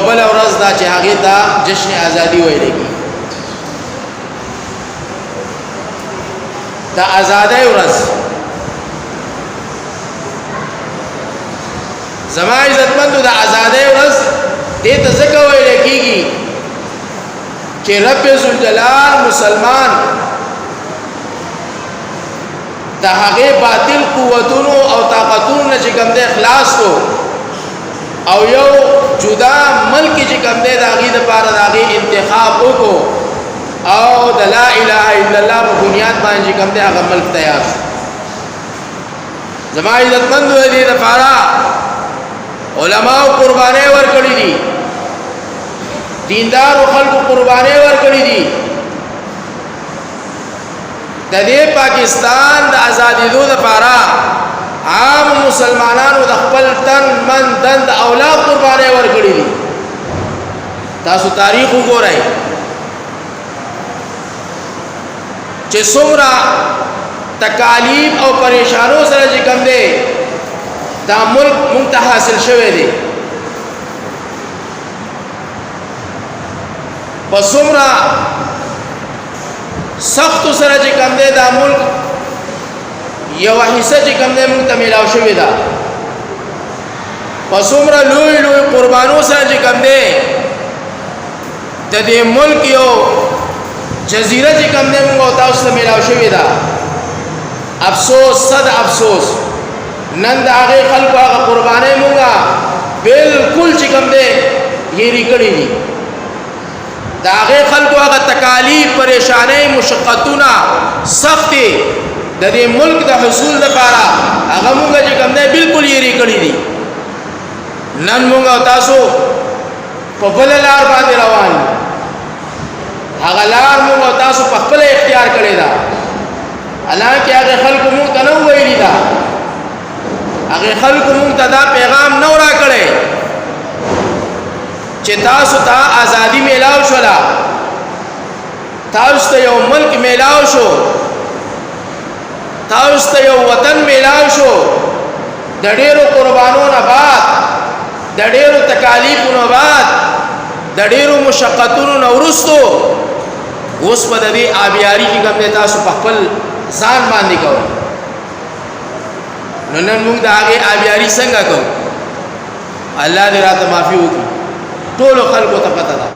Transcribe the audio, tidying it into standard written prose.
بل ورځ دا چې هغه ته جشن ازادي ویل کی دا آزادۍ ورځ زما عزتمندو دا آزادۍ ورځ دې ته ځکه ویل کیږي چې رب ذوالجلال مسلمان د هغه باطل قوتونو او طاقتونو چې کوم د اخلاص کو او یو جدا ملک چې کوم د هغه د پاره د هغه انتخاب وکړو او د لا اله الا الله په بنیاد باندې کوم د هغه ملک تیار شو زما عزتمندو دې د پاره علماء قرباني ورکړي دي دیندار او خلق قرباني ورکړي دي د دې پاکستان د آزادیدو لپاره عام مسلمانانو د خپل تن من دند اولاد قرباني ورکړي دي تاسو تاریخ وګورئ چې څومره تکالیف او پریشانو سره چې کوم دي دا ملک مونږ ته حاصل شوی دی په څومره سخت سره چې کوم دی دا ملک یو حصہ چې کوم دی مونږ ته ملاو شوی دا په څومره لوی لوی قربانو سره چې کوم دی د دې ملک یو جزیره چې کوم دی مونږ تاسو ته ملاو شوی دا افسوس صد افسوس نن دا هغه خلکو هغه قرباني مونږه بالکل چې کوم دی یې کړی دي دا هغه خلکو هغه تکالیف پریشانی مشقتونه سخت د دې ملک د حصول لپاره هغه مونږه چې کوم دی بالکل یې کړی دي نن مونږ تاسو په بل لار باندې روان هغه لار مونږ تاسو په خپل اختیار کړی دا حالانکه هغه خلکو مونږ ته نه ویلي دا هغه خلکو مونږ ته دا پیغام نه ورا کړی چې تاسو ته ازادي میلاو شولا تاسو ته یو ملک میلاو شو تاسو ته یو وطن میلاو شو د ډېرو قربانو نه بعد د ډېرو تکالیفو نه بعد د ډېرو مشقتونو نه وروسته اوس په دې آبیاري کې کوم تاسو په خپل ځان باندې کوئ نو نن موږ د هغه آبیاري څنګه کوو الله دې راته معافي وکړي ټول خلکو ته پته ده